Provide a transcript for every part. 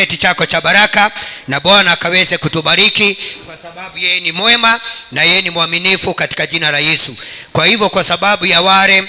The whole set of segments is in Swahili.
kiti chako cha baraka, na Bwana akaweze kutubariki, kwa sababu yeye ni mwema na yeye ni mwaminifu, katika jina la Yesu. Kwa hivyo, kwa sababu ya wale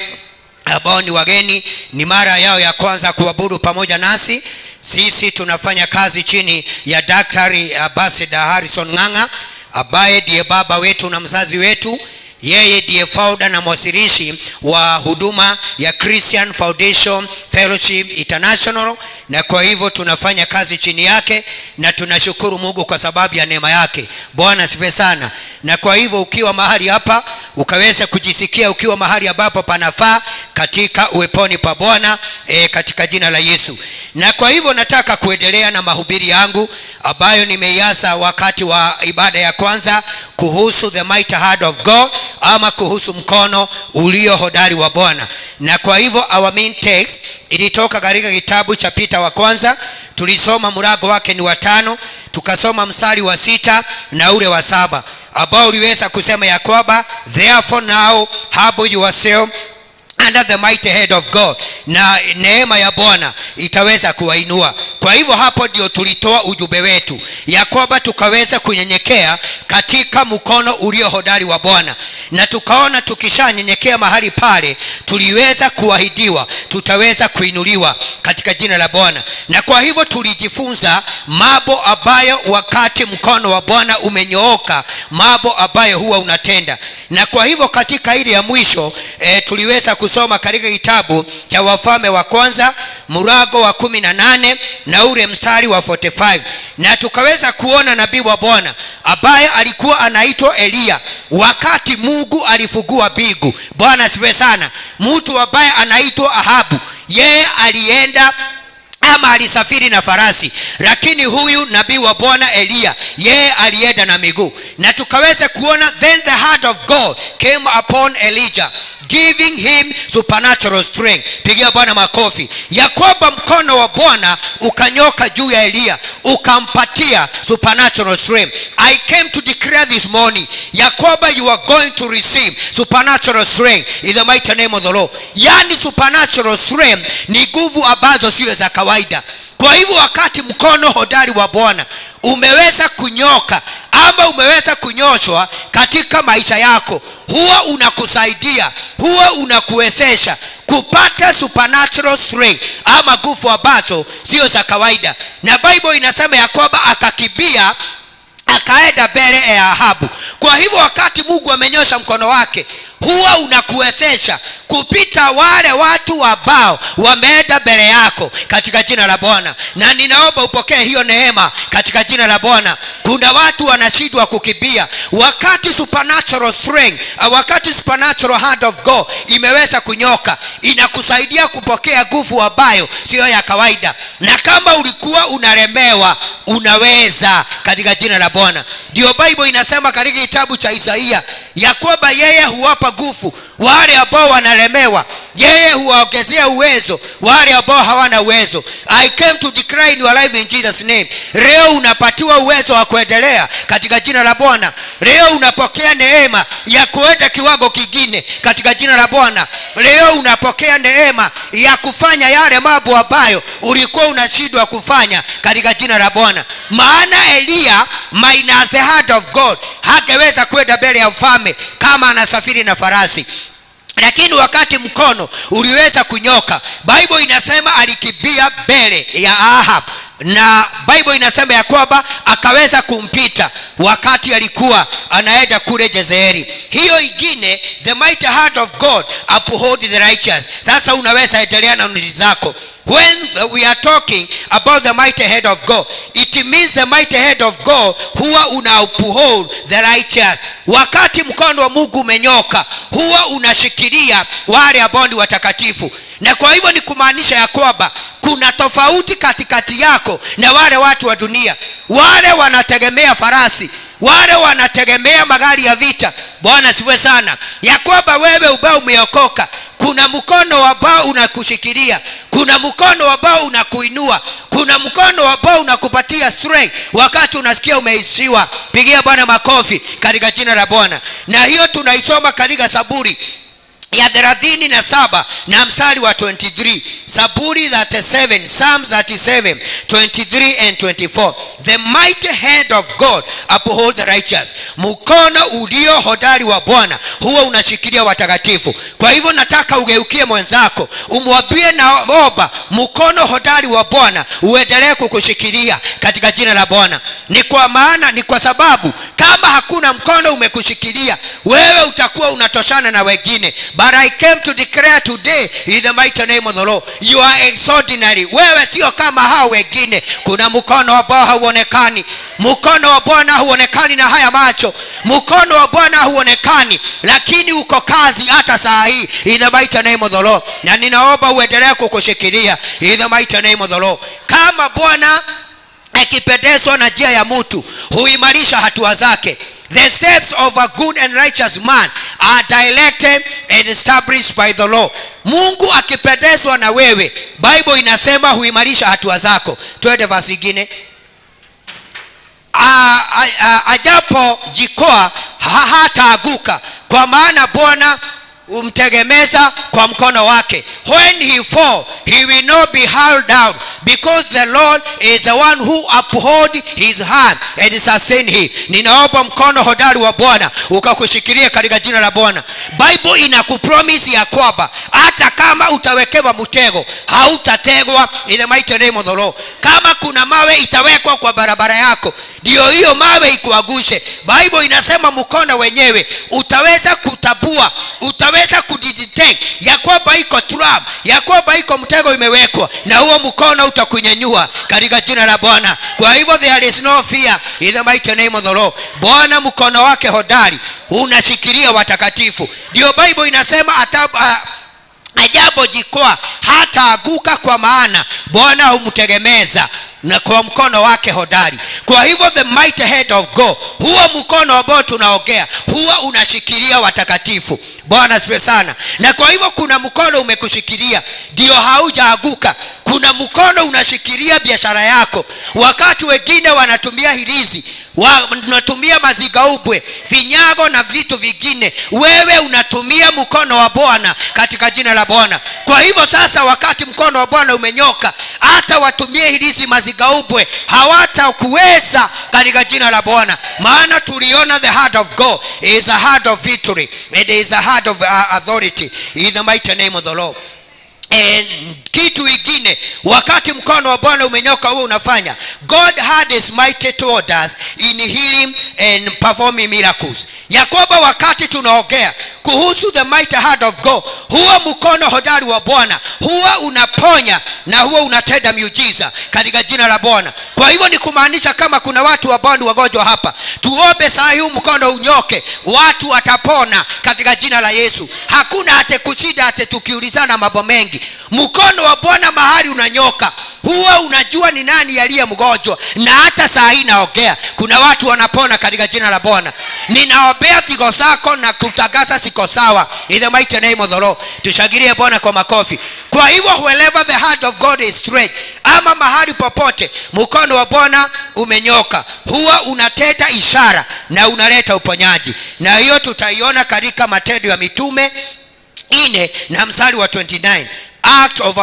ambao ni wageni, ni mara yao ya kwanza kuabudu pamoja nasi, sisi tunafanya kazi chini ya Daktari Ambassador Harrison Ng'ang'a, ambaye ndiye baba wetu na mzazi wetu. Yeye ndiye founder na mwasilishi wa huduma ya Christian Foundation Fellowship International, na kwa hivyo tunafanya kazi chini yake, na tunashukuru Mungu kwa sababu ya neema yake. Bwana asifiwe sana. Na kwa hivyo ukiwa mahali hapa, ukaweza kujisikia ukiwa mahali ambapo panafaa katika uweponi pa Bwana, katika jina la Yesu. Na kwa hivyo nataka kuendelea na mahubiri yangu ambayo nimeianza wakati wa ibada ya kwanza, kuhusu the mighty hand of God, ama kuhusu mkono ulio hodari wa Bwana. Na kwa hivyo our main text ilitoka katika kitabu cha Peter wa kwanza. Tulisoma mlango wake ni wa 5, tukasoma mstari wa 6 na ule wa 7, ambao uliweza kusema ya kwamba therefore now humble yourself under the mighty hand of God, na neema ya Bwana itaweza kuwainua. Kwa hivyo hapo ndio tulitoa ujumbe wetu ya kwamba tukaweza kunyenyekea katika mkono ulio hodari wa Bwana, na tukaona tukishanyenyekea mahali pale, tuliweza kuahidiwa tutaweza kuinuliwa katika jina la Bwana. Na kwa hivyo tulijifunza mambo ambayo wakati mkono wa Bwana umenyooka, mambo ambayo huwa unatenda. Na kwa hivyo katika ile ya mwisho tuliweza kusoma katika kitabu cha Wafalme wa kwanza mlango wa 18 na ule mstari wa 45, na tukaweza kuona nabii wa Bwana ambaye alikuwa anaitwa Elia, wakati Mungu alifungua mbingu. Bwana asifiwe sana. Mtu ambaye anaitwa Ahabu, yeye alienda ama alisafiri na farasi, lakini huyu nabii wa Bwana Elia, yeye alienda na miguu. Na tukaweza kuona then the hand of God came upon Elijah, giving him supernatural strength. Pigia Bwana makofi. Ya kwamba mkono wa Bwana ukanyoka juu ya Elia, ukampatia supernatural strength. I came to declare this morning ya kwamba you are going to receive supernatural strength in the mighty name of the Lord. Yani supernatural strength ni nguvu ambazo sio za kawaida. Kwa hivyo wakati mkono hodari wa Bwana umeweza kunyoka ama umeweza kunyoshwa katika maisha yako, huwa unakusaidia, huwa unakuwezesha kupata supernatural strength ama nguvu ambazo sio za kawaida. Na Bible inasema ya kwamba akakimbia akaenda mbele ya Ahabu. Kwa hivyo wakati Mungu amenyosha mkono wake, huwa unakuwezesha kupita wale watu ambao wameenda mbele yako katika jina la Bwana. Na ninaomba upokee hiyo neema katika jina la Bwana. Kuna watu wanashindwa kukimbia wakati supernatural strength, wakati supernatural hand of God imeweza kunyoka, inakusaidia kupokea nguvu ambayo sio ya kawaida. Na kama ulikuwa unalemewa, unaweza katika jina la Bwana. Ndio Bible inasema katika kitabu cha Isaia ya kwamba yeye huwapa nguvu wale ambao wanalemewa, yeye huwaongezea uwezo wale ambao hawana uwezo. I came to declare in your life in Jesus name. Leo unapatiwa uwezo wa kuendelea katika jina la Bwana. Leo unapokea neema ya kuenda kiwango kingine katika jina la Bwana. Leo unapokea neema ya kufanya yale mambo ambayo ulikuwa unashindwa kufanya katika jina la Bwana. Maana Elia minus the hand of God hangeweza kwenda mbele ya mfalme kama anasafiri na farasi. Lakini wakati mkono uliweza kunyoka, Bible inasema alikimbia mbele ya Ahab, na Bible inasema ya kwamba akaweza kumpita wakati alikuwa anaenda kule Jezreeli. Hiyo ingine, the mighty hand of God uphold the righteous. Sasa unaweza endelea na nuzi zako. When we are talking about the mighty hand of God, it means the mighty hand of God huwa unauphold the righteous. Wakati mkono wa Mungu umenyoka, huwa unashikilia wale ambao ni watakatifu. Na kwa hivyo ni kumaanisha ya kwamba kuna tofauti katikati yako na wale watu wa dunia. Wale wanategemea farasi, wale wanategemea magari ya vita. Bwana siwe sana ya kwamba wewe ubao umeokoka, kuna mkono ambao unakushikilia, kuna mkono ambao unakuinua, kuna mkono ambao unakupatia strength wakati unasikia umeishiwa. Pigia Bwana makofi katika jina la Bwana. Na hiyo tunaisoma katika Zaburi ya 37 na mstari wa 23. Zaburi 37, Psalm 37, 23 and 24. The mighty hand of God uphold the righteous. Mkono ulio hodari wa Bwana huwa unashikilia watakatifu. Kwa hivyo nataka ugeukie mwenzako, umwambie naomba mkono hodari wa Bwana uendelee kukushikilia katika jina la Bwana. Ni kwa sababu kama hakuna mkono umekushikilia, wewe utakuwa unatoshana na wengine. But I came to declare today in the mighty name of the Lord, you are extraordinary. Wewe sio kama hao wengine. Kuna mkono ambao hauonekani. Mkono wa Bwana hauonekani na haya macho. Mkono wa Bwana hauonekani, lakini uko kazi hata saa hii in the mighty name of the Lord. Na ninaomba uendelee kukushikilia in the mighty name of the Lord. Kama Bwana akipendezwa na njia ya mtu, huimarisha hatua zake. The steps of a good and righteous man are directed and established by the Lord. Mungu akipendezwa na wewe, Bible inasema huimarisha hatua zako. Twende verse nyingine. Ajapo jikoa hataaguka, kwa maana Bwana umtegemeza kwa mkono wake. When he fall, he will not be hurled down, because the Lord is the one who uphold his hand and sustain him. Ninaomba mkono hodari wa Bwana ukakushikilia katika jina la Bwana. Bible inakupromise ya kwamba hata kama utawekewa mtego, hautategwa in the mighty name of the Lord. Kama kuna mawe itawekwa kwa barabara yako, ndio hiyo mawe ikuagushe. Bible inasema mkono wenyewe utaweza kutabua, utaweza kudetect ya kwamba iko trap, ya kwamba iko mtego imewekwa, na huo mkono utakunyanyua katika jina la Bwana. Kwa hivyo there is no fear in the mighty name of the Lord. Bwana mkono wake hodari unashikilia watakatifu. Ndio Bible inasema ajapo jikoa hataaguka, kwa maana Bwana humtegemeza na kwa mkono wake hodari. Kwa hivyo the mighty hand of God, huo mkono ambao tunaongea, huwa unashikilia watakatifu. Bwana asifiwe sana. Na kwa hivyo kuna mkono umekushikilia, ndio haujaaguka. Kuna mkono unashikilia biashara yako. Wakati wengine wanatumia hirizi, wanatumia mazigaubwe, vinyago na vitu vingine, wewe unatumia mkono wa Bwana katika jina la Bwana. Kwa hivyo sasa, wakati mkono wa Bwana umenyoka, hata watumie hirizi, mazigaubwe, hawatakuweza katika jina la Bwana. Maana tuliona the heart of God is a heart of victory, it is a heart of authority in the mighty name of the Lord. And kitu ingine, wakati mkono wa Bwana umenyoka, huo unafanya God had his mighty toward us in healing and performing miracles. Ya kwamba wakati tunaongea kuhusu the mighty hand of God, huo mkono hodari wa Bwana huwa unaponya na huwa unatenda miujiza katika jina la Bwana. Kwa hivyo ni kumaanisha kama kuna watu ambao ni wagonjwa hapa, tuombe saa hii mkono unyoke, watu watapona katika jina la Yesu. Hakuna hata kushida hata tukiulizana mambo mengi. Mkono wa Bwana mahali unanyoka, huwa unajua ni nani aliye mgonjwa, na hata saa hii naongea kuna watu wanapona katika jina la Bwana. Ninaombea figo zako na kutangaza siko sawa in the mighty name of the Lord. Tushangilie Bwana kwa makofi. Kwa hivyo wherever the hand of God is straight, ama mahali popote mkono wa Bwana umenyoka, huwa unatenda ishara na unaleta uponyaji. Na hiyo tutaiona katika Matendo ya Mitume 4 na mstari wa 29. Act of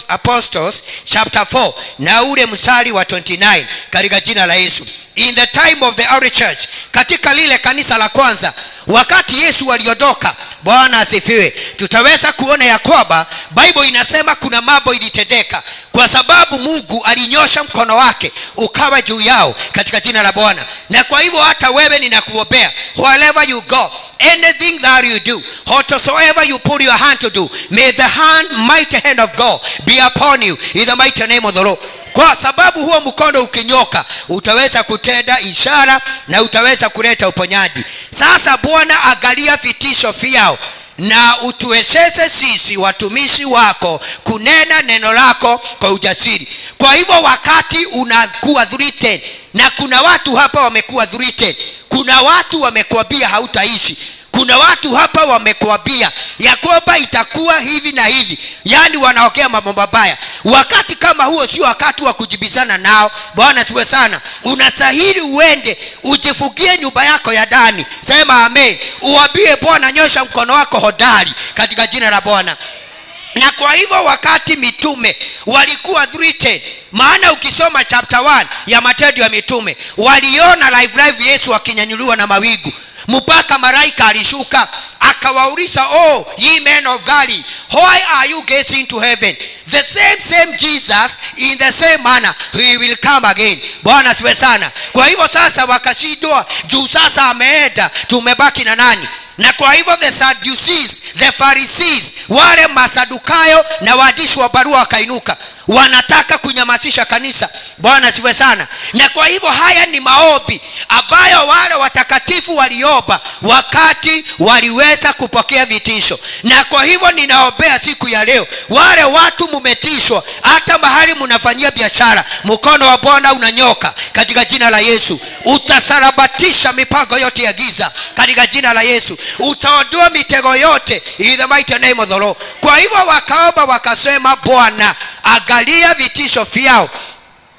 Apostles chapter 4 na ule mstari wa 29 katika jina la Yesu. In the time of the early church, katika lile kanisa la kwanza, wakati Yesu aliondoka, Bwana asifiwe, tutaweza kuona ya kwamba Bible inasema kuna mambo ilitendeka kwa sababu Mungu alinyosha mkono wake ukawa juu yao katika jina la Bwana. Na kwa hivyo hata wewe ninakuombea, wherever you go, anything that you do, whatsoever you put your hand to do, may the mighty hand of God be upon you in the mighty name of the Lord. Kwa sababu huo mkono ukinyoka, utaweza kutenda ishara na utaweza kuleta uponyaji. Sasa Bwana, angalia vitisho vyao na utuwezeshe sisi watumishi wako kunena neno lako kwa ujasiri. Kwa hivyo wakati unakuwa threatened, na kuna watu hapa wamekuwa threatened, kuna watu wamekwambia hautaishi, Kuna watu hapa wamekuambia ya kwamba itakuwa hivi na hivi, yani wanaongea mambo mabaya. Wakati kama huo sio wakati wa kujibizana nao. Bwana tuwe sana. Unastahili uende ujifugie nyumba yako ya ndani. Sema amen. Uambie Bwana, nyosha mkono wako hodari katika jina la Bwana. Na kwa hivyo wakati mitume walikuwa threatened, maana ukisoma chapter 1 ya Matendo ya Mitume, waliona live Yesu akinyanyuliwa na mawingu, mpaka malaika alishuka akawauliza, oh ye men of Galilee, why are you gazing to heaven? The same Jesus in the same manner he will come again. Bwana siwe sana. Kwa hivyo sasa wakashindwa, juu sasa ameenda, tumebaki na nani? Na kwa hivyo the Sadducees, the Pharisees, wale Masadukayo na waandishi wa barua wakainuka, wanataka kunyamazisha kanisa. Bwana siwe sana. Na kwa hivyo haya ni maombi ambayo wale watakatifu waliomba wakati waliweza kupokea vitisho. Na kwa hivyo ninaombea siku ya leo, wale watu mumetishwa, hata mahali mnafanyia biashara, mkono wa Bwana unanyoka katika jina la Yesu. Utasarabatisha mipango yote ya giza katika jina la Yesu. Utaondoa mitego yote in the mighty name of the Lord. Kwa hivyo wakaomba wakasema, Bwana angalia vitisho vyao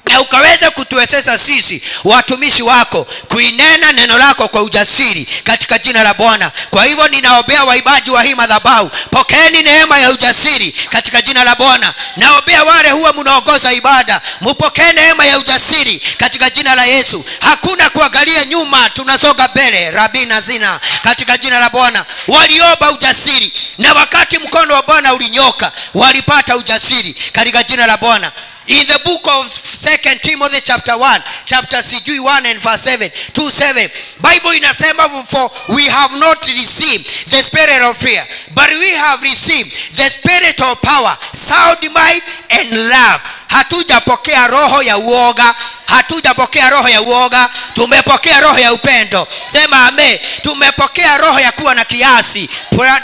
na ukaweza kutuwezesha sisi watumishi wako kuinena neno lako kwa ujasiri katika jina la Bwana. Kwa hivyo ninaombea waibaji wa hii madhabahu, pokeeni neema ya ujasiri katika jina la Bwana. Naombea wale huwa mnaongoza ibada, mpokee neema ya ujasiri katika jina la Yesu. Hakuna kuangalia nyuma, tunasonga mbele. Rabina zina katika jina la Bwana. Waliomba ujasiri, na wakati mkono wa Bwana ulinyoka, walipata ujasiri katika jina la Bwana. In the book of 2 Timothy chapter 1, chapter 1 and verse 7, 2:7, Bible inasema, for we have not received the spirit of fear, but we have received the spirit of power, sound mind and love. Hatujapokea roho ya uoga, hatujapokea roho ya uoga, tumepokea roho ya upendo. Sema amen. Tumepokea roho ya kuwa na kiasi.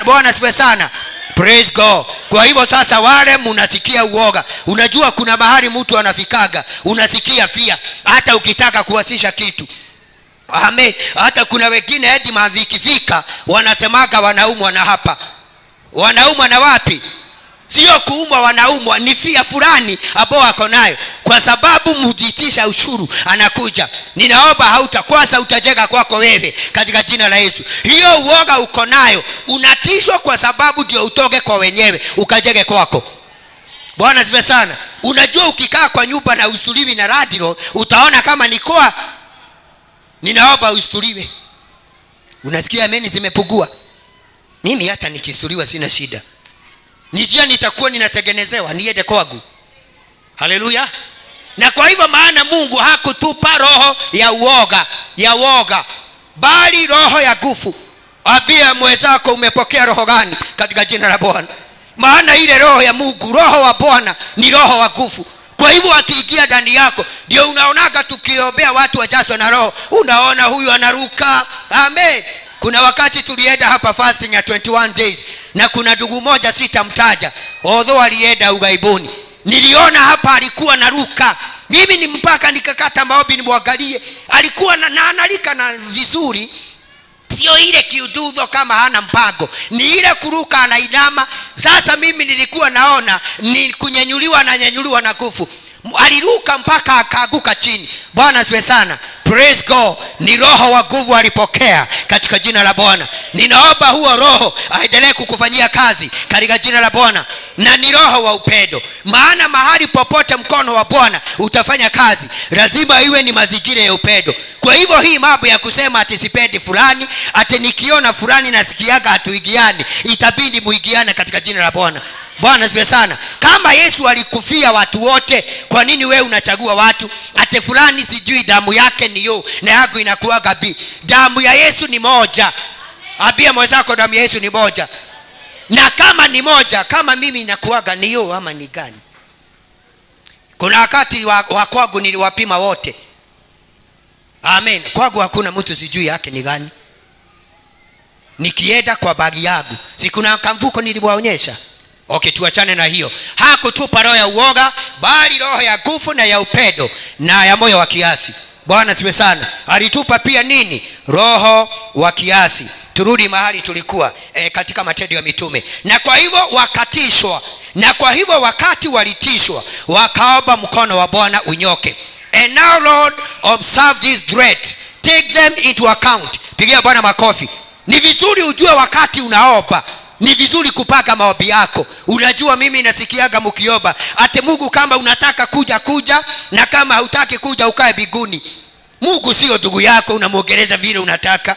Bwana siwe sana. Praise God. Kwa hivyo sasa wale mnasikia uoga, unajua kuna mahali mtu anafikaga unasikia fia hata ukitaka kuwasisha kitu. Amen. Hata kuna wengine hadi mavikifika wanasemaga wanaumwa na hapa. Wanaumwa na wapi? Sio kuumwa, wanaumwa ni fia fulani ambao wako nayo, kwa sababu mjitisha ushuru anakuja. Ninaomba hautakwasa, utajega kwako wewe katika jina la Yesu. Hiyo uoga uko nayo unatishwa kwa sababu ndio utoke kwa wenyewe ukajege kwako. Bwana sifa sana. Unajua ukikaa kwa nyumba na usuliwi na radio utaona kama nikoa. Ninaomba usuliwe. Unasikia ameni zimepugua. Mimi hata nikisuliwa sina shida. Nijia nitakuwa ninatengenezewa niende kwangu. Haleluya. Na kwa hivyo maana Mungu hakutupa roho ya uoga, bali roho ya nguvu. Ambia mwenzako umepokea roho gani katika jina la Bwana. Maana ile roho ya Mungu, roho wa Bwana ni roho wa nguvu. Kwa hivyo akiingia ndani yako, ndio unaonaga tukiombea watu wajazwe na roho, unaona huyu anaruka. Amen. Kuna wakati tulienda hapa fasting ya 21 days, na kuna ndugu moja sitamtaja, although alienda ugaibuni. Niliona hapa alikuwa naruka. Mimi ni mpaka nikakata maombi nimwangalie. Alikuwa na analika na vizuri. Sio ile kiududho kama hana mpango, ni ile kuruka anainama. Sasa mimi nilikuwa naona ni kunyenyuliwa na nguvu. Aliruka mpaka akaanguka chini. Bwana siwe sana. Praise God. Ni roho wa nguvu alipokea katika jina la Bwana. Ninaomba huo roho aendelee kukufanyia kazi katika jina la Bwana. Na ni roho wa upendo. Maana mahali popote mkono wa Bwana utafanya kazi, lazima iwe ni mazingira ya upendo. Kwa hivyo hii mambo ya kusema ati sipendi fulani, ati nikiona fulani nasikiaga hatuigiani, itabidi muigiane katika jina la Bwana. Bwana siwe sana. Kama Yesu alikufia watu wote, kwa nini wewe unachagua watu? Ate fulani sijui damu yake ni yo na yako inakuwa gabi. Damu ya Yesu ni moja. Ambia mwenzako damu ya Yesu ni moja. Na kama ni moja, kama mimi inakuwaga ni yo ama ni gani? Kuna wakati wa kwangu niliwapima wote. Amen. Kwangu hakuna mtu sijui yake ni gani. Nikienda kwa bagi yangu, si kuna kamfuko niliwaonyesha. Okay, tuachane na hiyo. Hakutupa roho ya uoga, bali roho ya nguvu na ya upendo na ya moyo wa kiasi. Bwana siwe sana. Alitupa pia nini? Roho wa kiasi. turudi mahali tulikuwa katika Matendo ya Mitume. Na kwa hivyo wakatishwa, na kwa hivyo wakati walitishwa wakaomba mkono wa Bwana unyoke. And now Lord, observe this threat, take them into account. Pigia Bwana makofi. Ni vizuri ujue wakati unaomba, ni vizuri kupaka maombi yako. Unajua mimi nasikiaga mkiomba ate Mungu kama unataka kuja, na kama hautaki kuja ukae biguni. Mungu sio ndugu yako unamuongeleza vile unataka.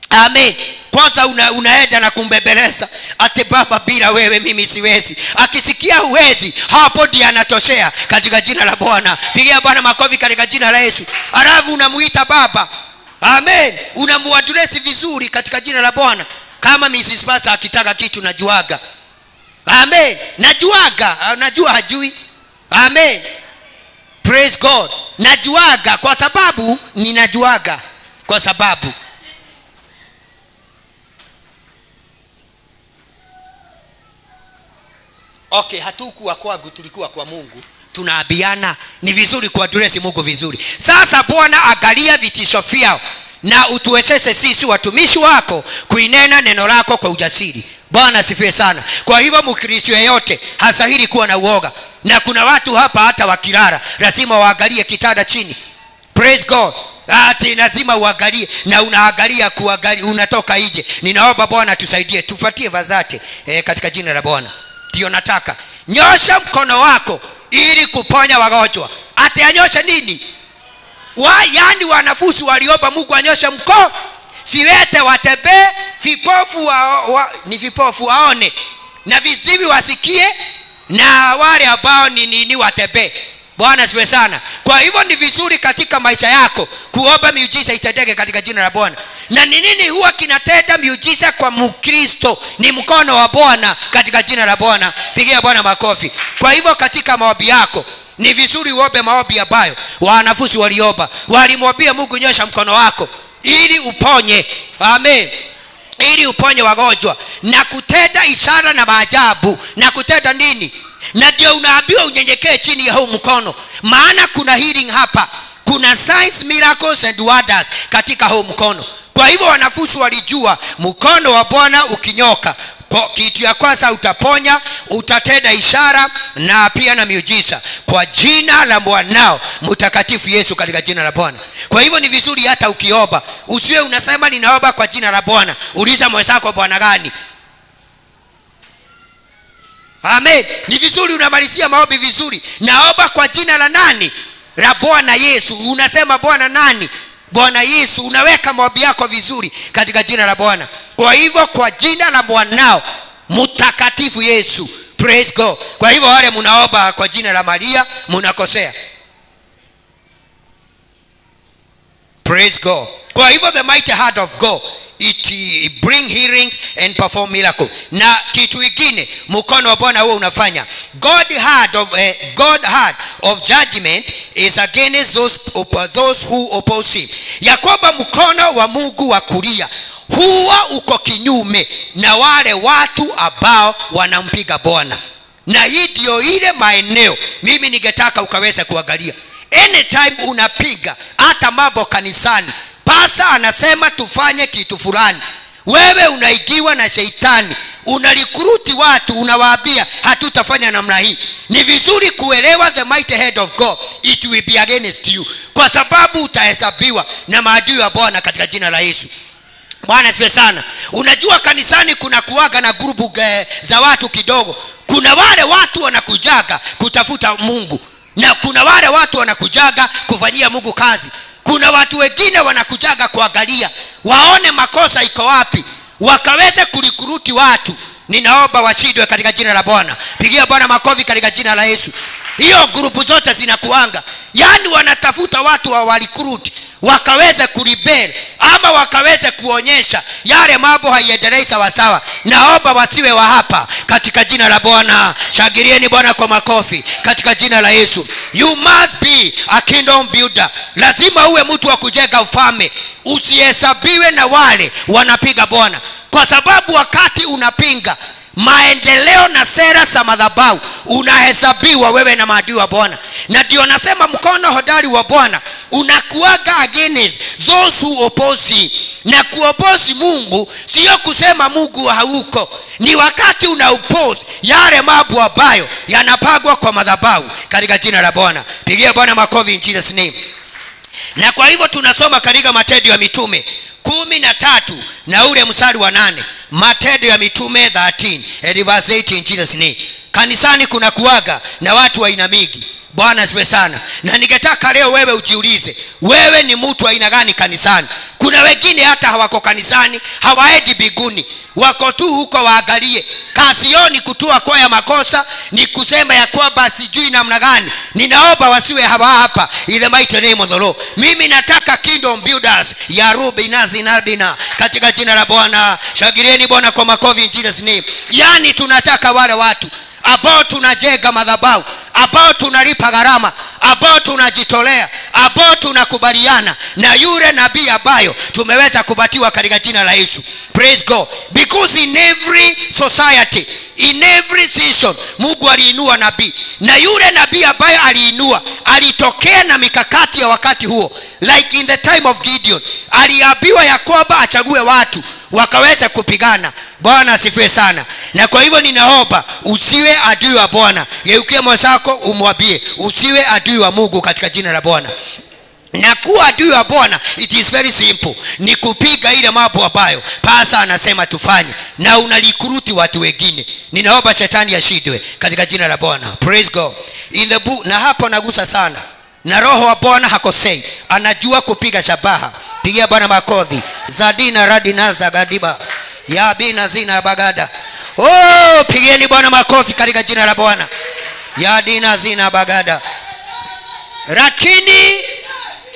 Amen. Kwanza unaenda na kumbembeleza ate Baba, bila wewe mimi siwezi. Akisikia huwezi, hapo ndiye anatoshea katika jina la Bwana. Pigia Bwana makofi katika jina la Yesu. Alafu unamuita Baba. Amen. Unamuadresi vizuri katika jina la Bwana. Kama Mrs. Pastor akitaka kitu najuaga. Amen. Najua hajui. Amen. Praise God. Najuaga kwa sababu ninajuaga kwa sababu okay, hatukuwa kwangu, tulikuwa kwa Mungu. Tunaabiana, ni vizuri kuadresi Mungu vizuri. Sasa Bwana, angalia vitisho vyao na utuwezeshe sisi watumishi wako kuinena neno lako kwa ujasiri. Bwana asifiwe sana. Kwa hivyo Mkristo yeyote hastahili kuwa na uoga. Na kuna watu hapa hata wakilala lazima waangalie kitanda chini. Praise God. Ati lazima uangalie, na unaangalia unatoka nje. Ninaomba Bwana tusaidie. Tufuatie verse katika jina la Bwana. Ndio nataka. Nyosha mkono wako ili kuponya wagonjwa. Ati anyoshe nini? Yaani wanafunzi waliomba Mungu anyoshe mkono. Viwete watembee, vipofu ni vipofu waone, na viziwi wasikie, na wale ambao ni watembee. Bwana siwe sana. Kwa hivyo ni vizuri katika maisha yako kuomba miujiza itendeke katika jina la Bwana. Na ni nini huwa kinatenda miujiza kwa Mkristo? Ni mkono wa Bwana katika jina la Bwana. Pigia Bwana makofi. Kwa hivyo katika maombi yako ni vizuri uombe maombi ambayo wanafunzi waliomba. Walimwambia Mungu, nyosha mkono wako ili uponye. Amen. Ili uponye wagonjwa na kutenda ishara na maajabu. Na kutenda nini? Na ndio unaambiwa unyenyekee chini ya huu mkono, maana kuna healing hapa, kuna signs, miracles and wonders katika huu mkono. Kwa hivyo wanafunzi walijua mkono wa Bwana ukinyoka, kitu ya kwanza utaponya, utatenda ishara na pia na miujiza kwa jina la mwanao mtakatifu Yesu, katika jina la Bwana. Kwa hivyo ni vizuri hata ukiomba usiwe unasema ninaomba kwa jina la Bwana. Uliza mwenzako, Bwana gani? Amen. Ni vizuri unamalizia maombi vizuri. Naomba kwa jina la nani? La Bwana Yesu. Unasema Bwana nani? Bwana Yesu. Unaweka maombi yako vizuri katika jina la Bwana. Kwa hivyo kwa jina la mwanao mtakatifu Yesu. Praise God. Kwa hivyo wale mnaomba kwa jina la Maria mnakosea. Praise God. Kwa hivyo the mighty heart of God, it bring healings and perform miracles. Na kitu kingine mkono wa Bwana huo unafanya. God heart of judgment is against those who oppose him. Yakoba mkono wa Mungu wa kulia huwa uko kinyume na wale watu ambao wanampiga Bwana. Na hii ndio ile maeneo mimi ningetaka ukaweza kuangalia. Anytime unapiga hata mambo kanisani, pasa anasema tufanye kitu fulani, wewe unaigiwa na shetani, unalikuruti watu, unawaambia hatutafanya namna hii. Ni vizuri kuelewa the mighty head of God, it will be against you, kwa sababu utahesabiwa na maadui wa Bwana katika jina la Yesu. Bwana siwe sana. Unajua kanisani kuna kuaga na grupu za watu kidogo. Kuna wale watu wanakujaga kutafuta Mungu, na kuna wale watu wanakujaga kufanyia Mungu kazi. Kuna watu wengine wanakujaga kuangalia waone makosa iko wapi, wakaweze kulikuruti watu. Ninaomba washindwe katika jina la Bwana. Pigia Bwana makofi katika jina la Yesu. Hiyo grupu zote zinakuanga, yani wanatafuta watu wa walikuruti wakaweze kuribel ama wakaweze kuonyesha yale mambo haiendelei sawa sawa. Naomba wasiwe wa hapa katika jina la Bwana. Shangilieni Bwana kwa makofi katika jina la Yesu. You must be a kingdom builder. Lazima uwe mtu wa kujenga ufalme. Usihesabiwe na wale wanapiga Bwana, kwa sababu wakati unapinga maendeleo na sera za madhabahu unahesabiwa wewe na maadui wa Bwana. Na ndio nasema mkono hodari wa Bwana unakuaga against those who oppose him. Na kuopozi Mungu sio kusema Mungu hauko, ni wakati unaupozi yale mambo ambayo yanapagwa kwa madhabahu katika jina la Bwana. Pigia Bwana makofi in Jesus name. Na kwa hivyo tunasoma katika Matendo ya Mitume 13 na ule mstari wa 8. Matendo ya Mitume 13 and verse 8 in Jesus name. Kanisani kuna kuaga na watu wa aina mingi. Bwana asifiwe sana. Na ningetaka leo wewe ujiulize, wewe ni mtu wa aina gani kanisani? Kuna wengine hata hawako kanisani, hawaendi mbinguni, wako tu huko. Waangalie kazi yao ni kutua kwa ya makosa, ni kusema ya kwamba sijui namna gani. Ninaomba wasiwe hapa in the mighty name of the Lord. Mimi nataka kingdom builders ya Rubi na Zinadina katika jina la Bwana. Shangilieni Bwana kwa makofi in Jesus name. Yani tunataka wale watu ambao tunajenga madhabahu, ambao tunalipa gharama, ambao tunajitolea, ambao tunakubaliana na yule nabii ambayo tumeweza kubatiwa katika jina la Yesu. Praise God. Because in every society, in every season, Mungu aliinua nabii, na yule nabii ambaye aliinua alitokea na mikakati ya wakati huo. Like in the time of Gideon, aliambiwa ya kwamba achague watu wakaweza kupigana. Bwana asifiwe sana. Na kwa hivyo ninaomba usiwe adui wa Bwana. Geukie mwenzako umwambie usiwe adui wa Mungu katika jina la Bwana. Na kuwa adui wa Bwana, it is very simple, ni kupiga ile mambo ambayo pasa anasema tufanye, na unalikuruti watu wengine. Ninaomba shetani ashindwe katika jina la Bwana. Praise God. In the book, na hapo nagusa sana, na roho wa Bwana hakosei, anajua kupiga shabaha. Pigia Bwana makofi. Zadina radina zagadiba ya bina zina bagada. Oh, pigeni Bwana makofi katika jina la Bwana. Ya dina zina bagada.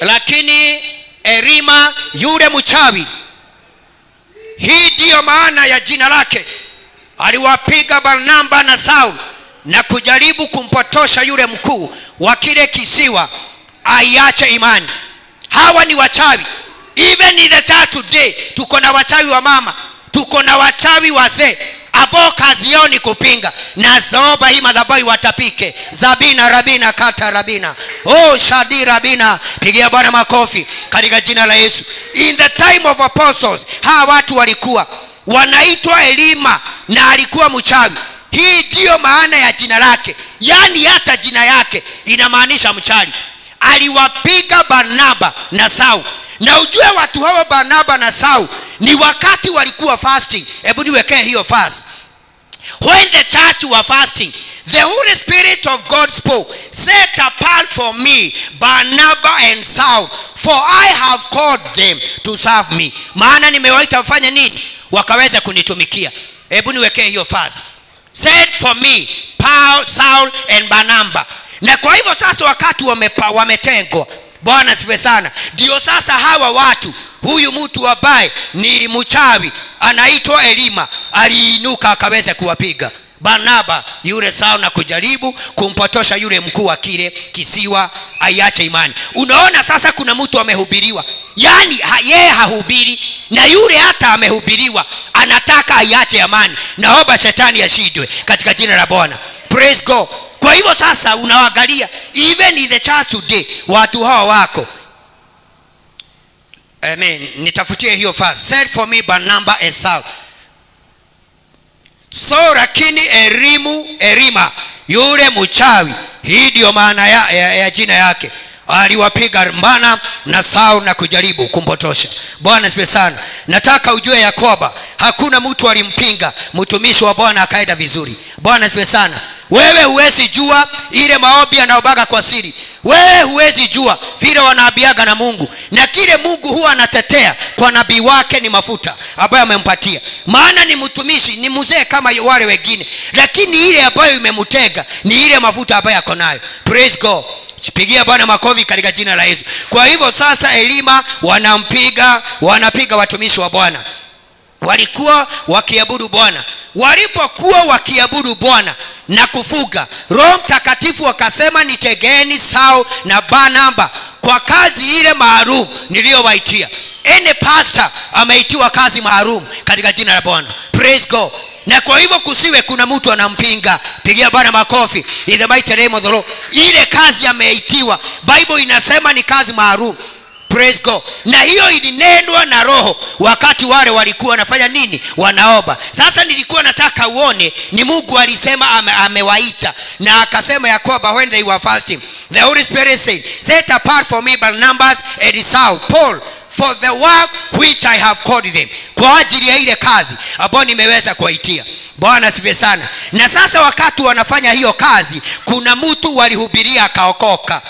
Lakini Elima yule mchawi, hii ndiyo maana ya jina lake, aliwapiga Barnaba na Saul na kujaribu kumpotosha yule mkuu wa kile kisiwa aiache imani. Hawa ni wachawi. Even in the church today, tuko na wachawi wa mama, tuko na wachawi wazee ambao kazi yao ni kupinga. Na zaoba hii madhabahu watapike. Zabina rabina kata rabina. Oh shadi rabina. Pigia Bwana makofi katika jina la Yesu. In the time of apostles, hawa watu walikuwa wanaitwa Elima na alikuwa mchawi. Hii ndiyo maana ya jina lake. Yani hata jina yake inamaanisha mchawi. Aliwapiga Barnaba na Saul. Na ujue watu hao Barnaba na Saul ni wakati walikuwa fasting. Hebu niwekee hiyo fast. When the church were fasting, the Holy Spirit of God spoke, set apart for me Barnaba and Saul, for I have called them to serve me. Maana nimewaita wafanye nini? Wakaweza kunitumikia. Hebu niwekee hiyo fast. Set for me Paul, Saul and Barnaba. Na kwa hivyo sasa wakati wametengwa, Bwana asifiwe sana, ndio sasa hawa watu, huyu mtu ambaye ni mchawi anaitwa Elima aliinuka akaweza kuwapiga Barnaba yule Saul na kujaribu kumpotosha yule mkuu wa kile kisiwa aiache imani. Unaona sasa kuna mtu amehubiriwa, yani yeye hahubiri, na yule hata amehubiriwa anataka aiache amani. Naomba shetani ashindwe katika jina la Bwana. Praise God. Kwa hivyo sasa unaangalia even in the church today watu hao wako. Amen. Nitafutie hiyo verse. Said for me Barnaba and Saul. So lakini Elima yule mchawi, hii ndio maana ya jina yake, aliwapiga Barnaba na Saul na kujaribu kumpotosha. Bwana asifiwe sana. Nataka ujue ya kwamba hakuna mtu alimpinga mtumishi wa Bwana akaenda vizuri. Bwana asifiwe sana. Wewe huwezi jua ile maombi anaobaga kwa siri. Wewe huwezi jua vile wanaabiaga na Mungu. Na kile Mungu huwa anatetea kwa nabii wake ni mafuta ambayo amempatia. Maana ni mtumishi, ni mzee kama wale wengine, lakini ile ambayo imemutega ni ile mafuta ambayo yako nayo. Praise God. Pigia Bwana makofi katika jina la Yesu. Kwa hivyo sasa Elima wanapiga watumishi wa Bwana. Walikuwa wakiabudu Bwana. Walipokuwa wakiabudu Bwana na kufuga, Roho Mtakatifu akasema nitegeni Saul na Barnaba kwa kazi ile maalum niliyowaitia. Any pastor ameitiwa kazi maalum katika jina la Bwana. Praise God. Na kwa hivyo kusiwe kuna mtu anampinga. Pigia Bwana makofi in the mighty name of the Lord. Ile kazi ameitiwa, Bible inasema ni kazi maalum. Praise God. Na hiyo ilinenwa na Roho wakati wale walikuwa wanafanya nini? Wanaomba. Sasa nilikuwa nataka uone ni Mungu alisema amewaita, na akasema ya kwamba when they were fasting, the Holy Spirit said, set apart for me Barnabas and Saul, Paul, for the work which I have called them. Kwa ajili ya ile kazi ambayo nimeweza kuwaitia. Bwana asifiwe sana. Na sasa wakati wanafanya hiyo kazi, kuna mtu walihubiria akaokoka.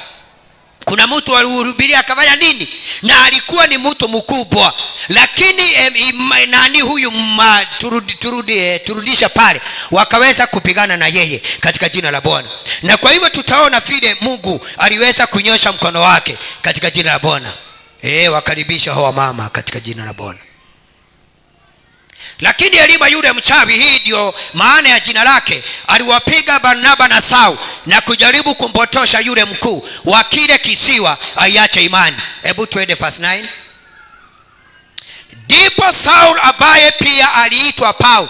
Kuna mtu walihubiria akafanya nini? Na alikuwa ni mtu mkubwa. Lakini nani huyu turudisha pale, wakaweza kupigana na yeye katika jina la Bwana. Na kwa hivyo tutaona vile Mungu aliweza kunyosha mkono wake katika jina la Bwana. Wakaribisha hawa mama katika jina la Bwana. Lakini Elima yule mchawi, hii ndio maana ya jina lake, aliwapiga Barnaba na Saul na kujaribu kumpotosha yule mkuu wa kile kisiwa aiache imani. Hebu tuende verse 9. Ndipo Saul ambaye pia aliitwa Paul,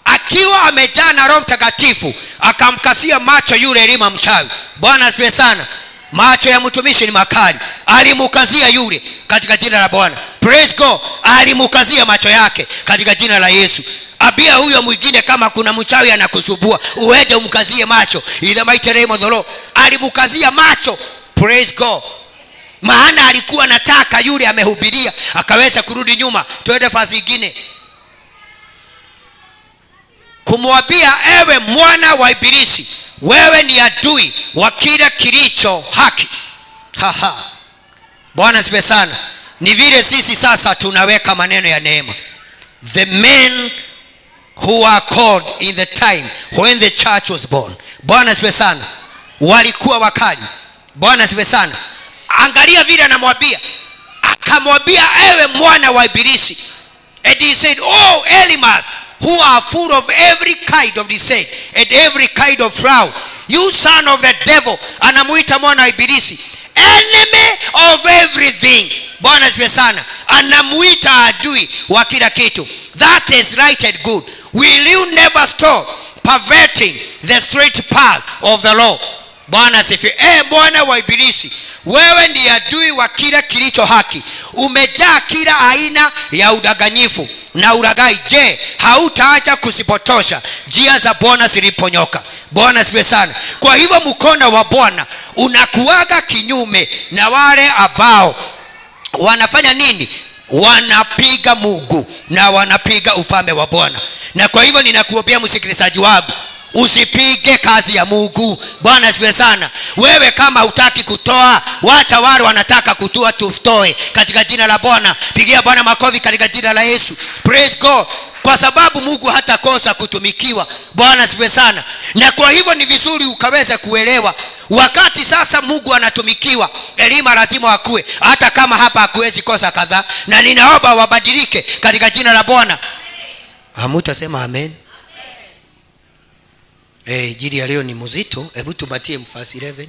akiwa amejaa na Roho Mtakatifu, akamkasia macho yule Elima mchawi. Bwana asifiwe sana. Macho ya mtumishi ni makali. Alimukazia yule katika jina la Bwana. Praise God. Alimukazia macho yake katika jina la Yesu. Abia huyo mwingine, kama kuna mchawi anakusubua, uende umkazie macho. Ile maiteremo dholo. Alimukazia macho. Praise God. Maana alikuwa nataka yule amehubiria akaweza kurudi nyuma. Tuende fasi nyingine. Kumwambia, ewe mwana wa Ibilisi, wewe ni adui wa kila kilicho haki. Bwana asifiwe sana. Ni vile sisi sasa tunaweka maneno ya neema. The men who are called in the time when the church was born. Bwana asifiwe sana. Walikuwa wakali. Bwana asifiwe sana. Angalia vile anamwambia. Akamwambia, ewe mwana wa Ibilisi. And he said, oh Elimas, who are full of every kind of deceit and every kind of fraud, you son of the devil. Anamuita mwana wa Ibilisi, enemy of everything. Bwana asifiwe sana. Anamuita adui wa kila kitu. That is right and good. Will you never stop perverting the straight path of the law? Bwana asifiwe. Mwana wa Ibilisi, wewe ni adui wa kila kilicho haki. Umejaa kila aina ya udanganyifu na ulaghai. Je, hautaacha kusipotosha njia za Bwana ziliponyoka? Bwana asifiwe sana. Kwa hivyo mkono wa Bwana unakuaga kinyume na wale ambao wanafanya nini? Wanapiga Mungu na wanapiga ufalme wa Bwana. Na kwa hivyo ninakuombea msikilizaji wangu, usipige kazi ya Mungu. Bwana asifiwe sana. Wewe kama hutaki kutoa, wacha wale wanataka kutoa tutoe katika jina la Bwana. Pigia Bwana makofi katika jina la Yesu. Praise God. Kwa sababu Mungu hatakosa kutumikiwa. Bwana asifiwe sana. Na kwa hivyo ni vizuri ukaweza kuelewa wakati sasa Mungu anatumikiwa, Elima lazima akue, hata kama hapa hakuwezi kosa kadhaa. Na ninaomba wabadilike katika jina la Bwana. Hamutasema amen? Jili ya leo ni mzito. Hebu tupatie mfasi 11.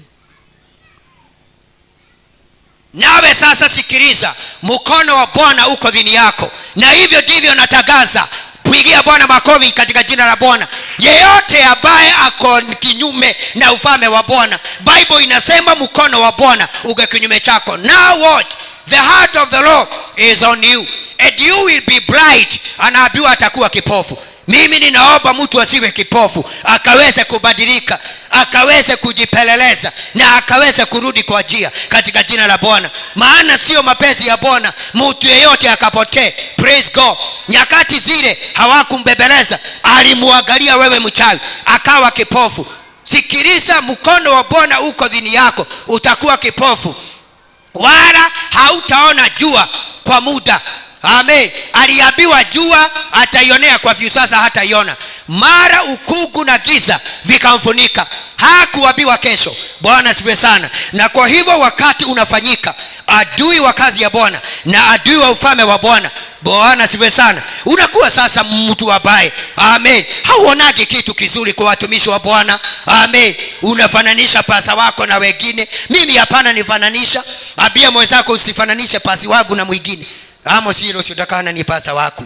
Nawe sasa sikiliza, mkono wa Bwana uko dhini yako. Na hivyo ndivyo natangaza. Pigia Bwana makofi katika jina la Bwana. Yeyote ambaye ako kinyume na ufalme wa Bwana, Bible inasema mkono wa Bwana uko kinyume chako. Now what? The heart of the Lord is on you and you will be bright. Anaambiwa atakuwa kipofu. Mimi ninaomba mtu asiwe kipofu, akaweze kubadilika, akaweze kujipeleleza na akaweze kurudi kwa njia katika jina la Bwana. Maana sio mapenzi ya Bwana mtu yeyote akapotee. Praise God. Nyakati zile hawakumbebeleza, alimuangalia wewe mchawi akawa kipofu. Sikiliza, mkono wa Bwana uko dhini yako, utakuwa kipofu wala hautaona jua kwa muda. Amen. Aliambiwa jua ataionea kwa view, sasa hataiona. Mara ukugu na giza vikamfunika, hakuambiwa kesho. Bwana asifiwe sana. Na kwa hivyo wakati unafanyika adui wa kazi ya Bwana na adui wa ufalme wa Bwana, Bwana asifiwe sana, unakuwa sasa mtu wabaye. Amen. Hauonaje kitu kizuri kwa watumishi wa Bwana. Amen. Unafananisha pasa wako na wengine. Mimi hapana nifananisha. Ambia mwenzako usifananishe pasi wangu na mwingine. Amo silo sitakana ni pasa wako.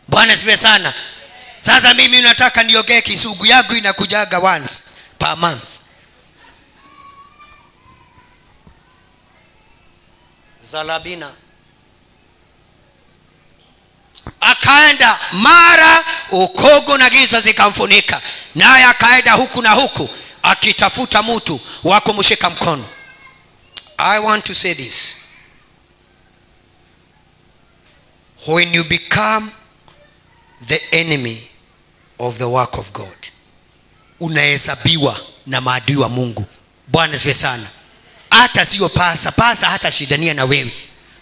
Bwana asifiwe sana. Sasa mimi nataka niogee kisugu yangu inakujaga once per month. Zalabina. Akaenda, mara ukogo na giza zikamfunika, naye akaenda huku na huku akitafuta mtu wa kumshika mkono. I want to say this. When you become the enemy of the work of God, unahesabiwa na maadui wa Mungu. Bwana asifiwe sana. Hata sio pasa hata shidania na wewe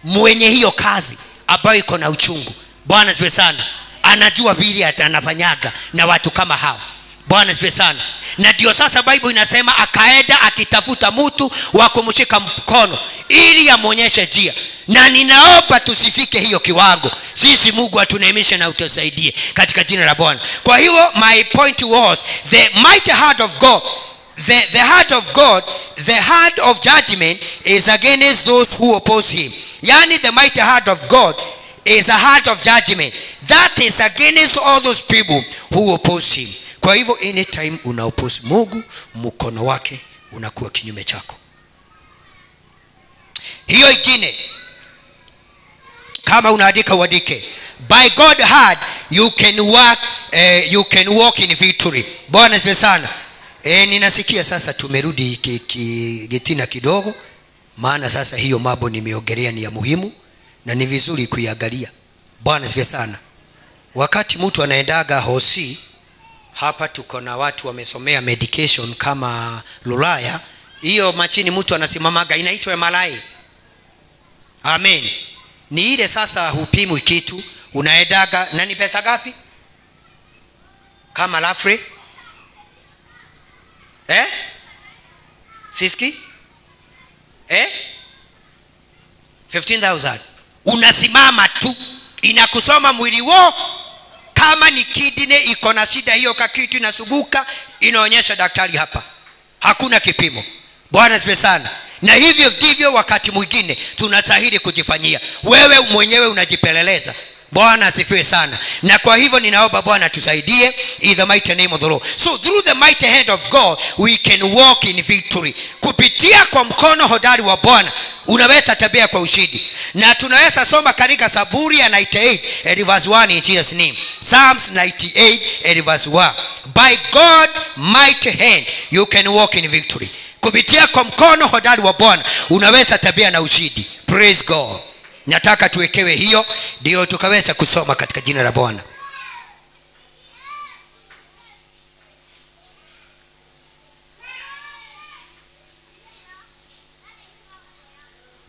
mwenye hiyo kazi ambayo iko na uchungu. Bwana asifiwe sana. Anajua vile atanafanyaga na watu kama hao. Bwana asifiwe sana. Na ndio sasa Bible inasema akaenda akitafuta mtu wa kumshika mkono ili amuonyeshe njia. Na ninaomba tusifike hiyo kiwango. Sisi Mungu atuneemeshe na utusaidie katika jina la Bwana. Kwa hiyo my point was the mighty heart of God, the heart of God, the heart of judgment is against those who oppose him. Yani the mighty heart of God is a heart of judgment that is against all those people who oppose him. Kwa hivyo anytime una oppose Mungu, mkono wake unakuwa kinyume chako. Hiyo ingine kama unaandika uandike, by God hand you can walk in victory. Bwana asifiwe sana. Ninasikia sasa tumerudi getina kidogo, maana sasa hiyo mambo nimeongelea ni ya muhimu na ni vizuri kuiangalia. Bwana asifiwe sana. Wakati mtu anaendaga hosi, hapa tuko na watu wamesomea medication kama Lulaya, hiyo machini mtu anasimamaga inaitwa MRI. Amen. Ni ile sasa hupimu kitu, unaendaga na ni pesa gapi? Kama Lafre? Siski? 15,000. Unasimama tu, inakusoma mwili wo. Kama ni kidney iko na shida, hiyo kakitu inasuguka, inaonyesha daktari hapa. Hakuna kipimo. Bwana asifiwe sana. Na hivyo ndivyo wakati mwingine tunastahili kujifanyia. Wewe mwenyewe unajipeleleza. Bwana asifiwe sana. Na kwa hivyo ninaomba Bwana tusaidie in the mighty name of the Lord. So through the mighty hand of God we can walk in victory. Kupitia kwa mkono hodari wa Bwana unaweza tembea kwa ushindi. Na tunaweza soma katika Zaburi ya 98 verse 1 in Jesus name. Psalms 98 verse 1. By God mighty hand you can walk in victory. Kupitia kwa mkono hodari wa Bwana unaweza tembea na ushindi. Praise God. Nataka tuwekewe hiyo ndio tukaweza kusoma katika jina la Bwana.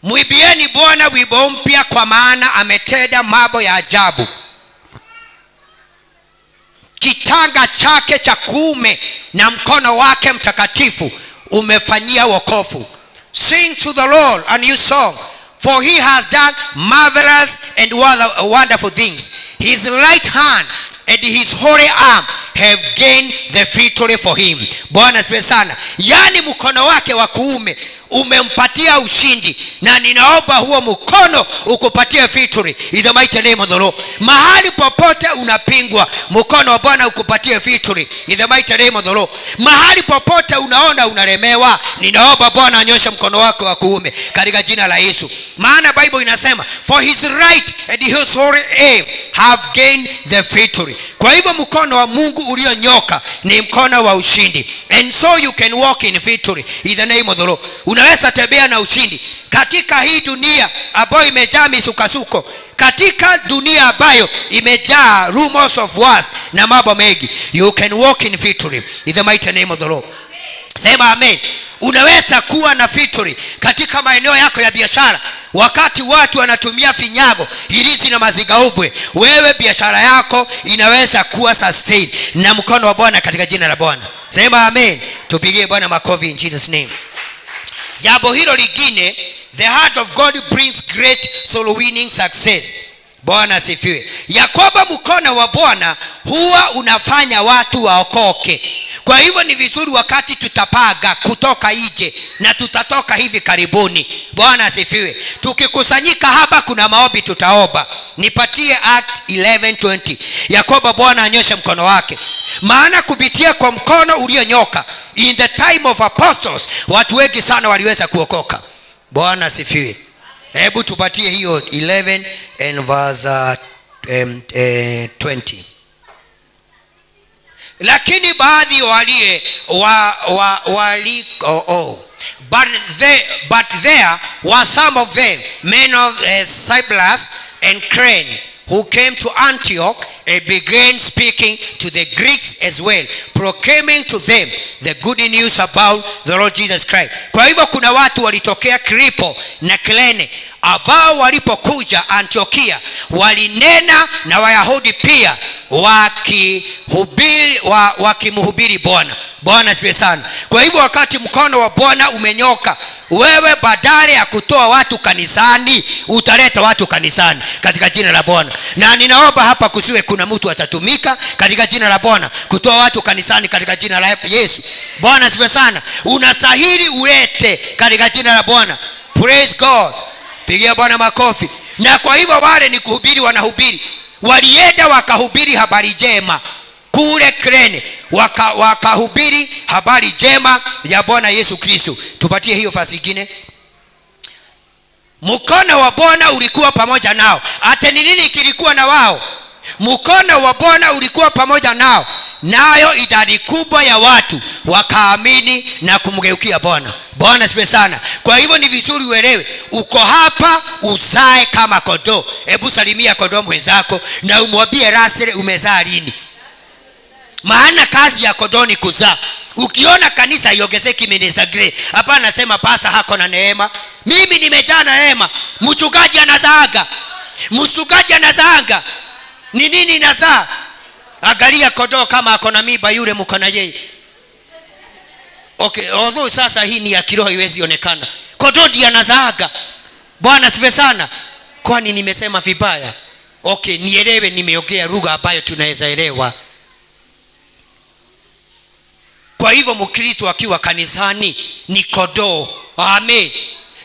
Muibieni Bwana wimbo mpya, kwa maana ametenda mambo ya ajabu. Kitanga chake cha kuume na mkono wake mtakatifu umefanyia wokovu. Sing to the Lord a new song, for he has done marvelous and wonderful things. His right hand and his holy arm have gained the victory for him. Bwana asifiwe sana. Yani mkono wake wa kuume umempatia ushindi, na ninaomba huo mkono ukupatie victory in the mighty name of the Lord. Mahali popote unapingwa, mkono wa Bwana ukupatie victory in the mighty name of the Lord. Mahali popote unaona unalemewa, ninaomba Bwana anyoshe mkono wako wa kuume katika jina la Yesu. Maana Bible inasema for his right and his holy arm have gained the victory. Kwa hivyo mkono wa Mungu ulionyoka ni mkono wa ushindi. And so you can walk in victory in the name of the Lord. Unaweza tembea na ushindi katika hii dunia ambayo imejaa misukasuko, katika dunia ambayo imejaa rumors of wars na mambo mengi. You can walk in victory in the mighty name of the Lord. Sema amen. Unaweza kuwa na victory katika maeneo yako ya biashara. Wakati watu wanatumia finyago, hirizi na mazigaubwe, wewe biashara yako inaweza kuwa sustain na mkono wa Bwana katika jina la Bwana. Sema amen. Tupigie Bwana makofi in Jesus name. Jambo hilo lingine, the heart of God brings great soul winning success. Bwana asifiwe. Yakoba mkono wa Bwana huwa unafanya watu waokoke. Kwa hivyo ni vizuri wakati tutapaga kutoka nje, na tutatoka hivi karibuni. Bwana asifiwe. Tukikusanyika hapa kuna maombi tutaomba. Nipatie Act 11:20. Yakoba Bwana anyoshe mkono wake. Maana kupitia kwa mkono ulionyoka in the time of apostles watu wengi sana waliweza kuokoka. Bwana asifiwe. Hebu tupatie hiyo 11 and verse 20. Lakini baadhi but there were some of them, men of Cyprus and Cyrene, who came to Antioch and began speaking to the Greeks as well, proclaiming to them the good news about the Lord Jesus Christ. Kwa hivyo kuna watu walitokea Kipro na Kirene ambao walipokuja Antiokia walinena na Wayahudi pia wakimhubiri Bwana. Bwana asifiwe sana. Kwa hivyo wakati mkono wa Bwana umenyoka, wewe badala ya kutoa watu kanisani utaleta watu kanisani katika jina la Bwana. Na ninaomba hapa kusiwe kuna mtu atatumika katika jina la Bwana kutoa watu kanisani katika jina la Yesu. Bwana asifiwe sana. Unastahili ulete katika jina la Bwana. Praise God. Pigia Bwana makofi. Na kwa hivyo wale ni kuhubiri, wanahubiri. Walienda wakahubiri habari njema kule Kirene, wakahubiri habari njema ya Bwana Yesu Kristo. Tupatie hiyo fasi nyingine. Mkono wa Bwana ulikuwa pamoja nao. Hata ni nini kilikuwa na wao? Mkono wa Bwana ulikuwa pamoja nao, nayo idadi kubwa ya watu wakaamini na kumgeukia Bwana. Bwana asifiwe sana. Kwa hivyo ni vizuri uelewe, uko hapa uzae kama kondoo. Hebu salimia kondoo mwenzako na umwambie rastere, umezaa lini? Maana kazi ya kondoo ni kuzaa. Ukiona kanisa iongezeki minister Gray, hapa anasema pasa hako na neema. Mimi nimejaa na neema. Mchungaji anazaaga. Mchungaji anazaaga. Ni nini nazaa? Angalia kondoo kama ako na miba, yule mko na yeye. Okay, although sasa hii ni ya kiroho iwezi onekana. Kondoo ndiye anazaaga. Bwana asifiwe sana. Kwani nimesema vibaya? Okay, nielewe, nimeongea lugha ambayo tunaweza elewa. Kwa hivyo Mkristo akiwa kanisani ni kondoo. Amen.